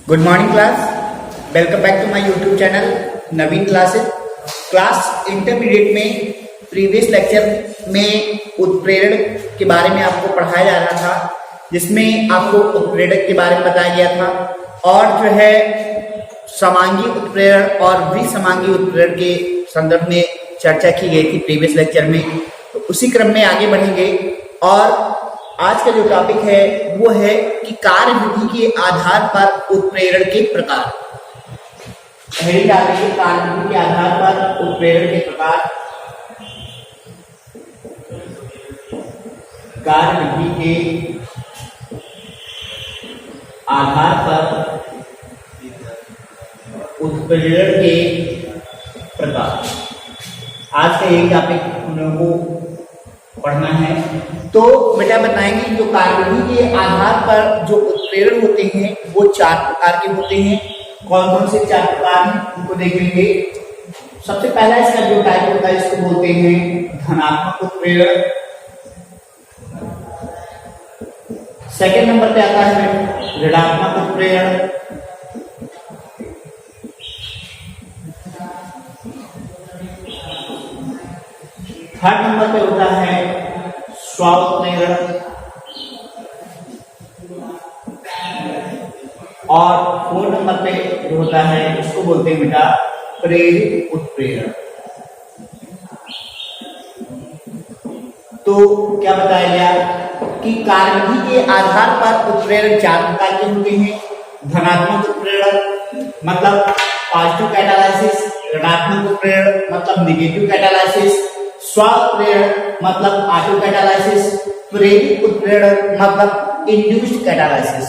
Good morning class, welcome back to my YouTube channel Naveen classes. Class intermediate में previous lecture में उत्प्रेरण के बारे में आपको पढ़ाया जा रहा था, जिसमें आपको उत्प्रेरक के बारे में बताया गया था और जो है समांगी उत्प्रेरण और विसमांगी उत्प्रेरण के संदर्भ में चर्चा की गई थी प्रीवियस लेक्चर में। तो उसी क्रम में आगे बढ़ेंगे और आज का जो टॉपिक है वो है कि कार्य विधि के आधार पर उत्प्रेरण के प्रकार। पहली टॉपिक है कार्य विधि के आधार पर उत्प्रेरण के प्रकार। कार्य विधि के आधार पर उत्प्रेरण के प्रकार, आज का यही टॉपिक हम लोगों को पढ़ना है। तो बेटा बताएंगे जो कार्यविधि के आधार पर जो उत्प्रेरण होते हैं वो 4 प्रकार के होते हैं। कौन कौन से 4 प्रकार हैं उनको देखेंगे। सबसे पहला इसका जो टाइप होता है इसको बोलते हैं धनात्मक उत्प्रेरण। सेकंड नंबर पे आता है ऋणात्मक उत्प्रेरण। थर्ड नंबर पे होता है स्वाउत्प्रेरण और 4 नंबर पे जो होता है उसको बोलते हैं बेटा प्रेरित उत्प्रेरण। तो क्या बताया गया कि कार्यविधि के आधार पर उत्प्रेरण 4 प्रकार के होते हैं। धनात्मक उत्प्रेरण मतलब पॉजिटिव कैटालाइसिस, ऋणात्मक उत्प्रेरण मतलब नेगेटिव कैटालाइसिस, स्वाउत्प्रेरण मतलब ऑटो कैटालाइसिस, प्रेरित उत्प्रेरण मतलब इंड्यूस्ड कैटालाइसिस।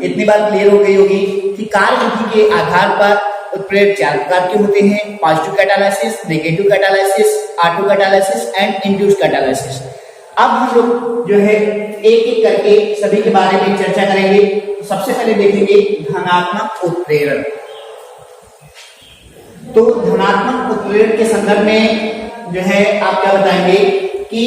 इतनी बात क्लियर हो गई होगी कि कार्य विधि के आधार पर उत्प्रेरण 4 प्रकार के होते हैं। Positive catalysis, negative catalysis, auto catalysis and induced catalysis. अब हम लोग जो है एक एक करके सभी के बारे में चर्चा करेंगे। तो सबसे पहले देखेंगे धनात्मक उत्प्रेरण। तो धनात्मक उत्प्रेरण के संदर्भ में जो है आप क्या बताएंगे कि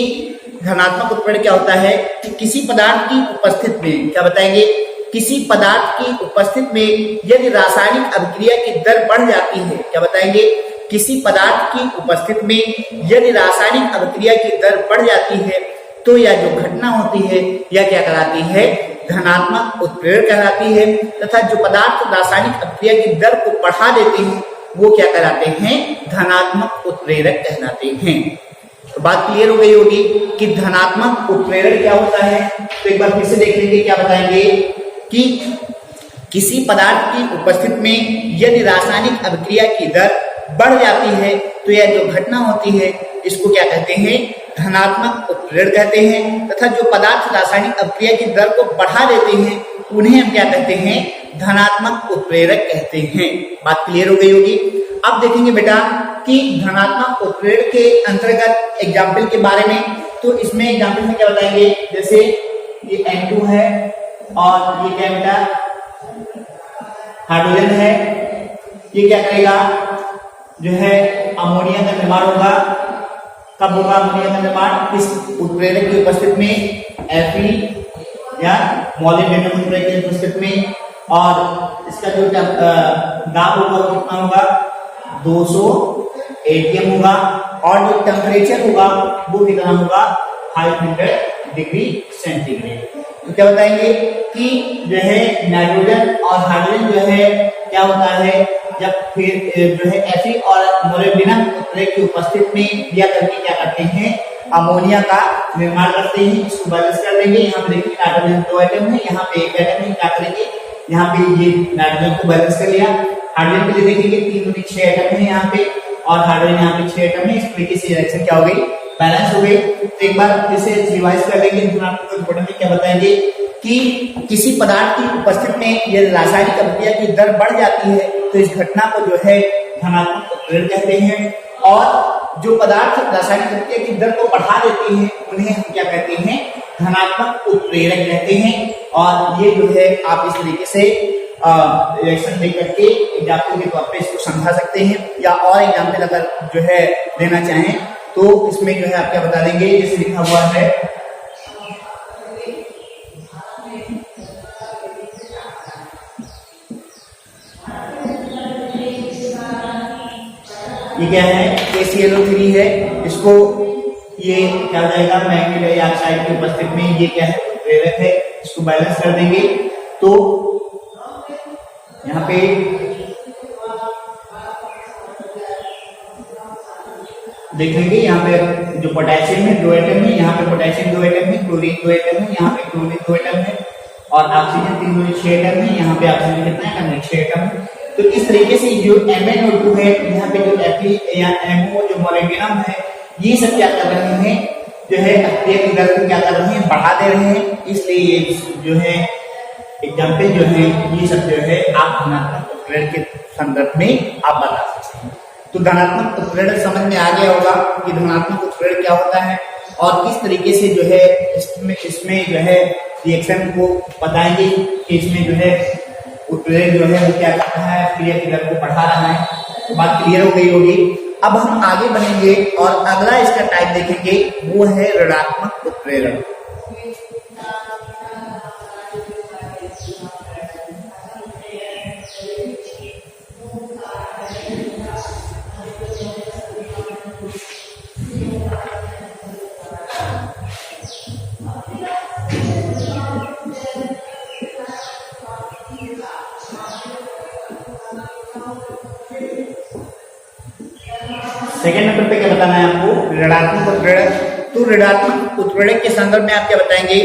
धनात्मक उत्प्रेरण क्या होता है कि किसी पदार्थ की उपस्थिति में, क्या बताएंगे, किसी पदार्थ की उपस्थिति में यदि रासायनिक अभिक्रिया की दर बढ़ जाती है, क्या बताएंगे, किसी पदार्थ की उपस्थिति में यदि रासायनिक अभिक्रिया की दर बढ़ जाती है तो यह जो घटना होती है यह क्या कहलाती है, धनात्मक उत्प्रेरण कहलाती है। तथा जो पदार्थ रासायनिक अभिक्रिया की दर को बढ़ा देते हैं वो क्या कहलाते हैं, धनात्मक उत्प्रेरक कहलाते हैं। तो बात क्लियर हो गई होगी कि धनात्मक उत्प्रेरण क्या होता है। तो एक बार फिर से देख लेंगे, क्या बताएंगे कि किसी पदार्थ की उपस्थिति में यदि रासायनिक अभिक्रिया की दर बढ़ जाती है तो यह जो घटना होती है इसको क्या कहते हैं, धनात्मक उत्प्रेरण कहते हैं। तथा जो पदार्थ रासायनिक अभिक्रिया की दर को बढ़ा देते हैं उन्हें हम क्या कहते हैं, धनात्मक उत्प्रेरक कहते हैं। बात क्लियर हो गई होगी। अब देखेंगे बेटा कि धनात्मक उत्प्रेरण के अंतर्गत एग्जाम्पल के बारे में। तो इसमें एग्जाम्पल में क्या बताएंगे, जैसे ये N2 है और ये क्या बेटा हाइड्रोजन है, ये क्या करेगा, जो है अमोनिया का निर्माण होगा। कब होगा अमोनिया का निर्माण, इस उत्प्रेरक की उपस्थिति में, Fe या मॉलिब्डेनम उत्प्रेरक की उपस्थिति में। और इसका जो दाब होगा वो कितना होगा, 200 atm होगा। और जो टेम्परेचर होगा वो कितना होगा, 500 डिग्री सेंटीग्रेड। तो क्या बताएंगे कि जो है नाइट्रोजन और हाइड्रोजन जो है क्या होता है, जब फिर जो है Fe और मॉलिब्डेनम उत्प्रेरक की उपस्थिति में दिया करके क्या करते हैं, अमोनिया का निर्माण करते हैं। इसको बैलेंस कर देंगे। यहाँ पे देखिए नाइट्रोजन 2 एटम है, यहाँ पे 1 एटम है। क्या करेंगे, यहाँ पे ये नाइट्रोजन को बैलेंस कर लिया। हाइड्रोजन के लिए देखेंगे 3 दूनी 6 एटम है यहाँ पे और हाइड्रोजन यहाँ पे 6 एटम है। इस तरीके से रिएक्शन क्या हो गई, बैलेंस हो गई। तो एक बार फिर से रिवाइज कर लेंगे। क्या बताएंगे कि किसी पदार्थ की उपस्थिति में यदि रासायनिक अभिक्रिया की दर बढ़ जाती है तो इस घटना को जो है धनात्मक उत्प्रेरण कहते हैं। और जो पदार्थ रासायनिक अभिक्रिया की दर को बढ़ा देते हैं उन्हें हम क्या कहते हैं, धनात्मक उत्प्रेरक कहते हैं। और ये जो है आप इस तरीके से रिएक्शन देख करके एग्जाम्पल के तौर पे इसको समझा सकते हैं, या और एग्जाम्पल अगर जो है देना चाहें तो इसमें जो है आप क्या बता देंगे, जैसे लिखा हुआ है ये क्या है, KClO3 है, इसको ये क्या हो जाएगा, मैग्नीज डाइऑक्साइड की उपस्थिति में ये क्या है, उत्प्रेरक है, इसको बैलेंस कर देंगे तो यहाँ पे देखेंगे, यहाँ पे जो पोटेशियम है 2 एटम है, यहाँ पे पोटेशियम 2 एटम है, क्लोरीन 2 एटम है, यहाँ पे क्लोरीन 2 एटम है और ऑक्सीजन 3 दूनी 6 एटम है, यहाँ पे ऑक्सीजन कितना है, 6 एटम है। तो इस तरीके से जो MnO2 है, यहाँ पे जो Fe या MO जो मोलिब्डेनम है, ये सब क्या कर रहे हैं, जो है अक्रिया की दर को क्या कर रहे हैं, बढ़ा दे रहे हैं। इसलिए ये जो है एग्जाम्पल जो है ये सब जो है आप धनात्मक उत्प्रेरक के संदर्भ में आप बता सकते हैं। तो धनात्मक उत्प्रेरक समझ में आ गया होगा कि धनात्मक उत्प्रेरक क्या होता है और किस तरीके से जो है इसमें जो है रिएक्शन को बताएंगे कि इसमें जो है उत्प्रेरक जो है वो क्या कर रहा है, क्रिया की दर को बढ़ा रहा है। तो बात क्लियर हो गई होगी। अब हम आगे बढ़ेंगे और अगला इसका टाइप देखेंगे, वो है ऋणात्मक उत्प्रेरक। सेकेंड नंबर पे क्या बताना है आपको, ऋणात्मक उत्प्रेरक। तो ऋणात्मक उत्प्रेरक के संदर्भ में आप क्या बताएंगे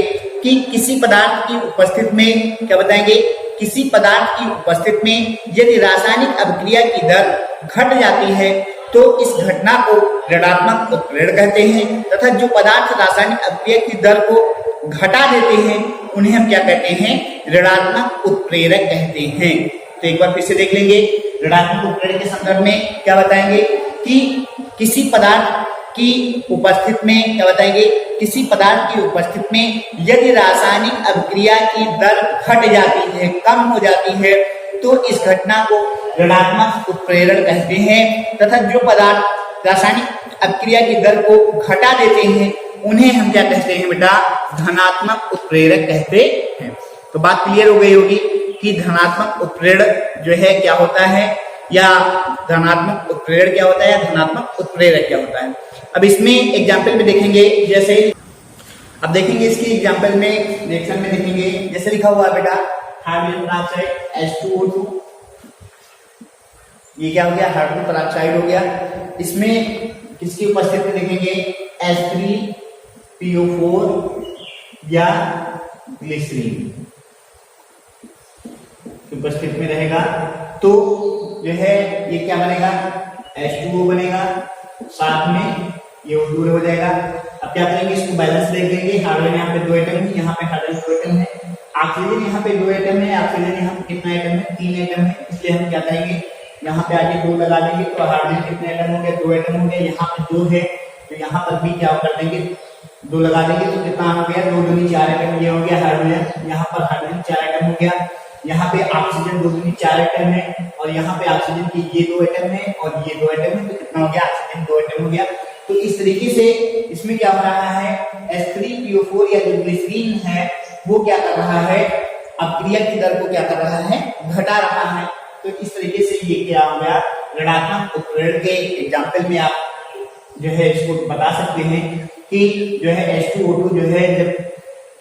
कि किसी पदार्थ की उपस्थिति में क्या बताएंगे, किसी पदार्थ की उपस्थिति में यदि रासायनिक अभिक्रिया की दर घट जाती है तो इस घटना को ऋणात्मक उत्प्रेरक कहते हैं, तथा जो पदार्थ रासायनिक अभिक्रिया की दर को घटा देते हैं उन्हें हम क्या कहते हैं, ऋणात्मक उत्प्रेरक कहते हैं। तो एक बार फिर से देख लेंगे, ऋणात्मक उत्प्रेरक के संदर्भ में क्या बताएंगे कि किसी पदार्थ की उपस्थिति में क्या बताएंगे, किसी पदार्थ की उपस्थिति में यदि रासायनिक अभिक्रिया की दर घट जाती है, कम हो जाती है, तो इस घटना को ऋणात्मक उत्प्रेरण कहते हैं, तथा जो पदार्थ रासायनिक अभिक्रिया की दर को घटा देते हैं उन्हें हम क्या कहते हैं बेटा, धनात्मक उत्प्रेरक कहते हैं। तो बात क्लियर हो गई होगी कि धनात्मक उत्प्रेरक जो है क्या होता है, या धनात्मक उत्प्रेरक क्या होता है, या धनात्मक उत्प्रेरक क्या होता है। अब इसमें एग्जाम्पल में देखेंगे, जैसे अब देखेंगे इसकी एग्जाम्पल में रिएक्शन में देखेंगे, जैसे लिखा हुआ है बेटा हाइड्रोजन पेरोक्साइड H2O2, ये क्या हो गया, हाइड्रोजन पेरोक्साइड हो गया। इसमें किसकी उपस्थिति में देखेंगे, H3PO4 या ग्लिसरीन उपस्थिति में रहेगा, तो जो है ये क्या बनेगा, H2O बनेगा, साथ में ये दूर हो जाएगा। अब क्या करेंगे, इसको बैलेंस देख लेंगे, हाइड्रोजन यहाँ पे 2 एटम है, यहाँ पे हाइड्रोजन 2 एटम है, ऑक्सीजन यहाँ पे 2 एटम है, ऑक्सीजन यहाँ पे कितना एटम है, 3 एटम है, इसलिए हम क्या करेंगे, यहाँ पे आगे 2 लगा देंगे, तो हाइड्रोजन कितने एटम होंगे, 2 एटम होंगे, यहाँ पे 2 है, तो यहाँ पर भी क्या कर देंगे, 2 लगा देंगे, तो कितना हो गया, 2 दूनी 4 एटम, ये हो गया हाइड्रोजन, यहाँ पर हाइड्रोजन 4 एटम हो गया, यहाँ पे ऑक्सीजन 2 दूनी 4 एटम है, और यहाँ पे ऑक्सीजन की ये 2 एटम है और ये 2 एटम है, तो कितना हो गया, ऑक्सीजन 2 एटम हो गया। तो इस तरीके से इसमें क्या हो रहा है, H3PO4 या जो ग्लिसरीन है वो क्या कर रहा है, अपक्रिया की दर को क्या कर रहा है, घटा रहा है। तो इस तरीके से ये क्या हो गया, ऋणात्मक उत्प्रेरक के एग्जाम्पल में आप जो है इसको बता सकते हैं कि जो है H2O2 जो है जब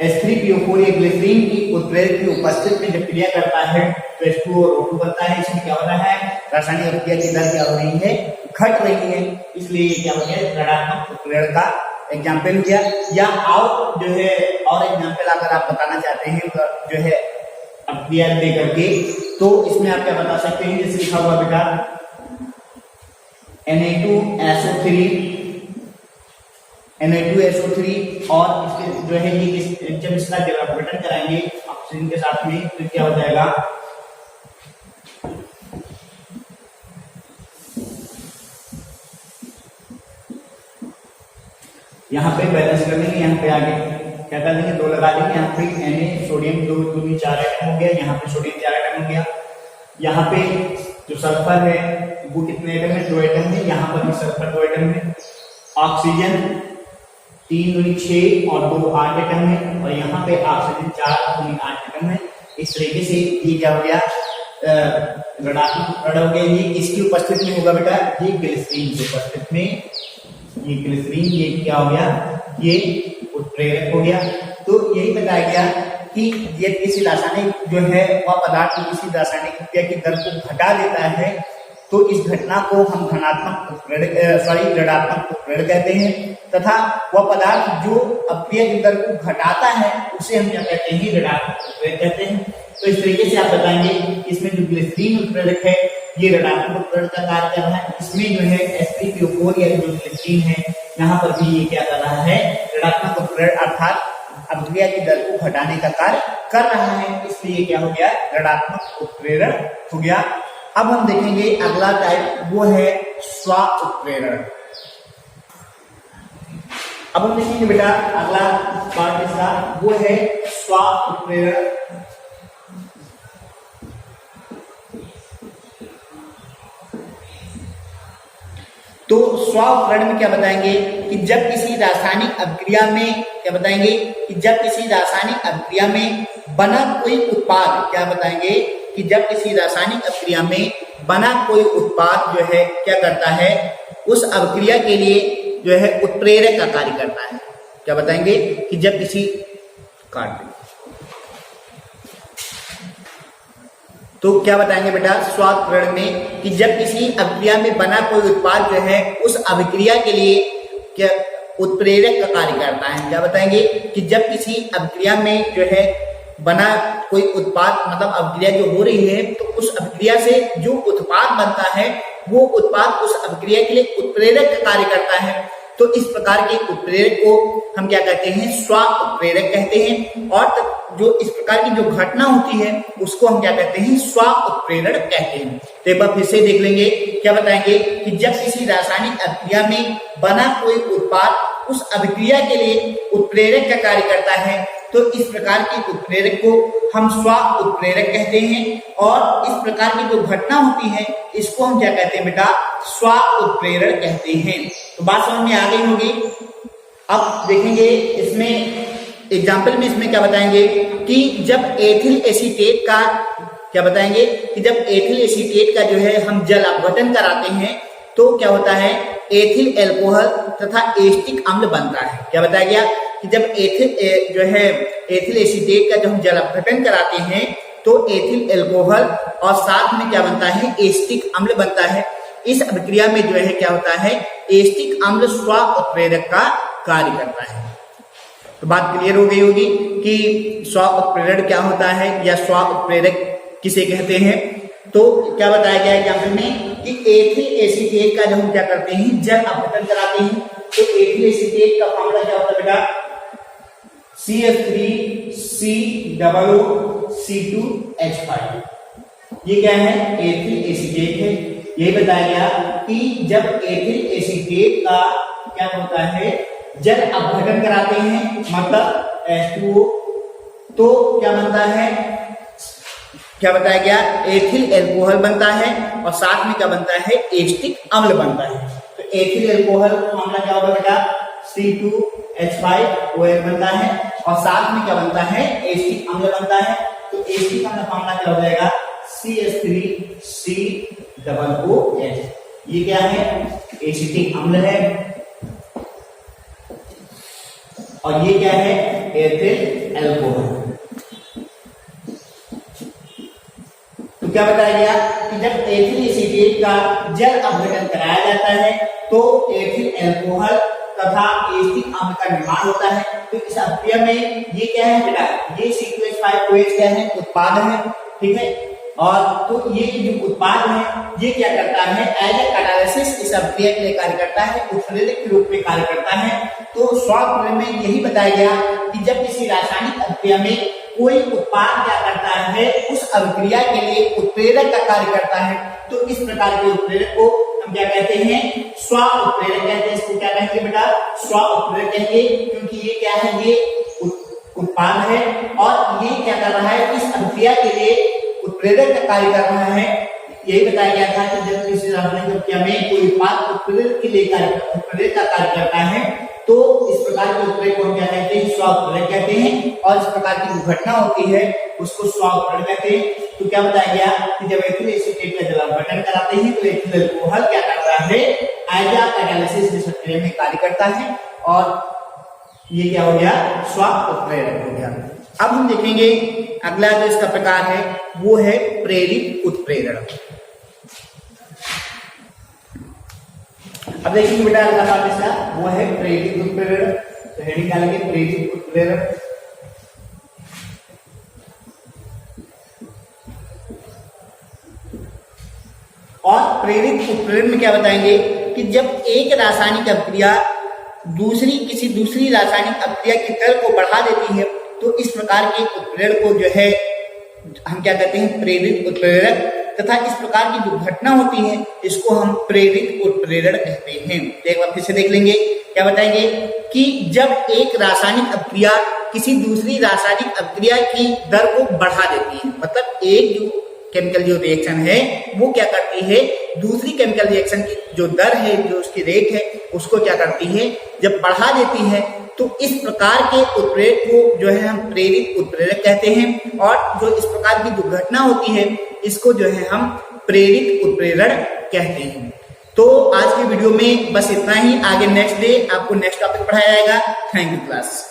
H3PO4 या ग्लिसरीन की उत्प्रेरक की उपस्थिति में जब क्रिया करता है तो H2O और O2 बनता है। इसमें क्या हो रहा है, रासायनिक अभिक्रिया की दर क्या हो रही है, घट रही है, इसलिए ये क्या हो गया, ऋणात्मक उत्प्रेरक का एग्जाम्पल हो गया। या और जो है और एग्जाम्पल अगर आप बताना चाहते हैं जो है अभिक्रिया दे करके, तो इसमें आप क्या बता सकते हैं, जैसे लिखा हुआ बेटा Na2SO3 और इसके जो है ये जब इसका डेवलपमेंट कराएंगे ऑक्सीजन के साथ में, तो क्या हो जाएगा, यहाँ पे बैलेंस कर देंगे, यहाँ पे आगे क्या कर देंगे, 2 लगा देंगे, यहाँ पे Na सोडियम 2 दूनी 4 एटम हो गया, यहाँ पे सोडियम 4 एटम हो गया, यहाँ पे जो सल्फर है वो कितने एटम है, 2 एटम है, यहाँ पर भी सल्फर 2 एटम है, ऑक्सीजन 3 दूनी 6 और 2 8 एटम है, और यहाँ पे ऑक्सीजन 4 दूनी 8 एटम है। इस तरीके से ये क्या हो गया, ऋणात्मक उत्प्रेरक हो गया, ये किसकी उपस्थिति में होगा बेटा, ये ग्लिसरीन की उपस्थिति में, ये ग्लिसरीन, ये क्या हो गया, ये उत्प्रेरक हो गया। तो यही बताया गया कि यदि किसी रासायनिक जो है वह पदार्थ की किसी रासायनिक क्रिया की दर को घटा देता है तो इस घटना को हम ऋणात्मक उत्प्रेरक कहते हैं, तथा वह पदार्थ जो अपक्रिया की दर को घटाता है उसे हम क्या कहते हैं, ऋणात्मक उत्प्रेरक कहते हैं। तो इस तरीके से आप बताएंगे इसमें जो ग्लिसरीन उत्प्रेरक है ये ऋणात्मक उत्प्रेरक का कार्य कर रहा है, इसमें जो है H3PO4 या जो ग्लिसरीन है यहाँ पर भी ये क्या कर रहा है, ऋणात्मक उत्प्रेरक अर्थात अभिक्रिया की दर को घटाने का कार्य कर रहा है, इसलिए क्या हो गया, ऋणात्मक उत्प्रेरक हो गया। अब हम देखेंगे अगला टाइप, वो है स्व उत्प्रेरक। अब हम देखेंगे बेटा अगला पार्ट इसका, वो है स्व उत्प्रेरक। तो स्व उत्प्रेरण में क्या बताएंगे कि जब किसी रासायनिक अभिक्रिया में, क्या बताएंगे कि जब किसी रासायनिक अभिक्रिया में बना कोई उत्पाद, क्या बताएंगे कि जब किसी रासायनिक अभिक्रिया में बना कोई उत्पाद जो है क्या करता है, उस अभिक्रिया के लिए जो है उत्प्रेरक का कार्य करता है। क्या बताएंगे कि जब किसी तो क्या बताएंगे बेटा स्व उत्प्रेरण में कि जब किसी अभिक्रिया में बना कोई उत्पाद जो है उस अभिक्रिया के लिए क्या उत्प्रेरक का कार्य करता है। क्या बताएंगे कि जब किसी अभिक्रिया में जो है बना कोई उत्पाद, मतलब अभिक्रिया जो हो रही है, तो उस अभिक्रिया से जो उत्पाद बनता है वो उत्पाद उस अभिक्रिया के लिए उत्प्रेरक का कार्य करता है। तो इस प्रकार के उत्प्रेरक को हम क्या कहते हैं, स्व उत्प्रेरक कहते हैं। और जो इस प्रकार की जो घटना होती है उसको हम क्या कहते हैं, स्व उत्प्रेरण कहते हैं। तो एक बार फिर से देख लेंगे, क्या बताएंगे कि जब किसी रासायनिक अभिक्रिया में बना कोई उत्पाद उस अभिक्रिया के लिए उत्प्रेरक का कार्य करता है, तो इस प्रकार के उत्प्रेरक को हम स्व उत्प्रेरक कहते हैं। और इस प्रकार की जो घटना होती है इसको हम क्या कहते हैं बेटा, स्व उत्प्रेरण कहते हैं। तो बात समझ में आ गई होगी। अब देखेंगे इसमें एग्जाम्पल में, इसमें क्या बताएंगे कि जब एथिल एसीटेट का, क्या बताएंगे कि जब एथिल एसीटेट का जो है हम जल अपघटन कराते हैं तो क्या होता है, एथिल एल्कोहल तथा एस्टिक अम्ल बनता है। क्या बताया गया कि जब एथिल जो है एथिल एसीटेट का जब हम जल अपघटन कराते हैं तो एथिल एल्कोहल और साथ में क्या बनता है, एस्टिक अम्ल बनता है। इस अभिक्रिया में जो है क्या होता है, एस्टिक अम्ल स्व उत्प्रेरक का कार्य करता है। तो बात क्लियर हो गई होगी कि स्व उत्प्रेरण क्या होता है या स्व उत्प्रेरक किसे कहते हैं। तो क्या बताया गया एग्जाम्पल में कि एथिल एसीटेट का जब हम क्या करते हैं, जल अपघटन कराते हैं, तो एथिल एसीटेट का फॉर्मूला क्या होता है बेटा, CH3COO-C2H5। ये क्या है, एथिल एसीटेट है। यही बताया गया कि जब एथिल एसीटेट का क्या होता है, जल अपघटन कराते हैं, मतलब H2O, तो क्या बनता है, क्या बताया गया, एथिल एल्कोहल बनता है और साथ में क्या बनता है, एस्टिक अम्ल बनता है। तो एथिल एल्कोहल फॉर्मूला क्या होगा बेटा, C2H5OH बनता है और साथ में क्या बनता है, एस्टिक अम्ल बनता है। तो एस्टिक अम्ल फॉर्मूला क्या हो जाएगा, CH3COOH। ये क्या है, एसिटिक अम्ल है और ये क्या है, एथिल एल्कोहल। तो क्या बताया गया कि जब एथिल एसीटेट का जल अपघटन कराया जाता है तो एथिल एल्कोहल तथा एस्टिक अम्ल का निर्माण होता है। तो इस अभिक्रिया में ये क्या है बेटा, ये C2H5OH क्या है, उत्पाद है, ठीक है। और तो ये जो उत्पाद है ये क्या करता है, एज ए कैटालिसिस इस अभिक्रिया के लिए कार्य करता है, उत्प्रेरक के रूप में कार्य करता है। तो स्व उत्प्रेरण में यही बताया गया कि जब किसी रासायनिक अभिक्रिया में कोई उत्पाद क्या करता है, उस अभिक्रिया के लिए उत्प्रेरक का कार्य करता है, तो इस प्रकार के उत्प्रेरक को हम क्या कहते हैं, स्व उत्प्रेरक कहते हैं। इसको क्या कहेंगे बेटा, स्व उत्प्रेरक कहेंगे, क्योंकि ये क्या है, ये उत्पाद है और ये क्या कर रहा है, इस अभिक्रिया के लिए उत्प्रेरक का कार्य कर रहा है। यही बताया गया था कि जब किसी रासायनिक अभिक्रिया में कोई उत्पाद उत्प्रेरक के लिए उत्प्रेरक का कार्य करता है तो इस प्रकार के उत्प्रेरक को हम क्या कहते हैं, स्व उत्प्रेरक कहते हैं। और इस प्रकार की जो घटना होती है उसको स्व उत्प्रेरण कहते हैं। तो क्या बताया गया कि जब एथिल एसीटेट का जल अपघटन कराते हैं तो एथिल अल्कोहल क्या करता है, एज अ कैटालिसिस रिसेप्टर में कार्य करता है और ये क्या हो गया, स्व उत्प्रेरक हो गया। अब हम देखेंगे अगला जो इसका प्रकार है वो है प्रेरित उत्प्रेरण। अब देखिए बेटा अगला पार्ट इसका वो है प्रेरित उत्प्रेरण। तो हेडिंग डालेंगे प्रेरित उत्प्रेरण। और प्रेरित उत्प्रेरण में क्या बताएंगे कि जब एक रासायनिक अभिक्रिया किसी दूसरी रासायनिक अभिक्रिया की दर को बढ़ा देती है तो इस प्रकार के उत्प्रेरण को जो है हम क्या कहते हैं, प्रेरित उत्प्रेरक। तथा इस प्रकार की जो घटना होती है इसको हम प्रेरित उत्प्रेरण कहते हैं। एक बार फिर से देख लेंगे, क्या बताएंगे कि जब एक रासायनिक अभिक्रिया किसी दूसरी रासायनिक अभिक्रिया की दर को बढ़ा देती है, मतलब एक जो केमिकल जो रिएक्शन है वो क्या करती है, दूसरी केमिकल रिएक्शन की जो दर है, जो उसकी रेट है, उसको क्या करती है, जब बढ़ा देती है तो इस प्रकार के उत्प्रेरक को जो है हम प्रेरित उत्प्रेरक कहते हैं। और जो इस प्रकार की जो घटना होती है इसको जो है हम प्रेरित उत्प्रेरण कहते हैं। तो आज के वीडियो में बस इतना ही। आगे नेक्स्ट डे आपको नेक्स्ट टॉपिक पढ़ाया जाएगा। Thank you class.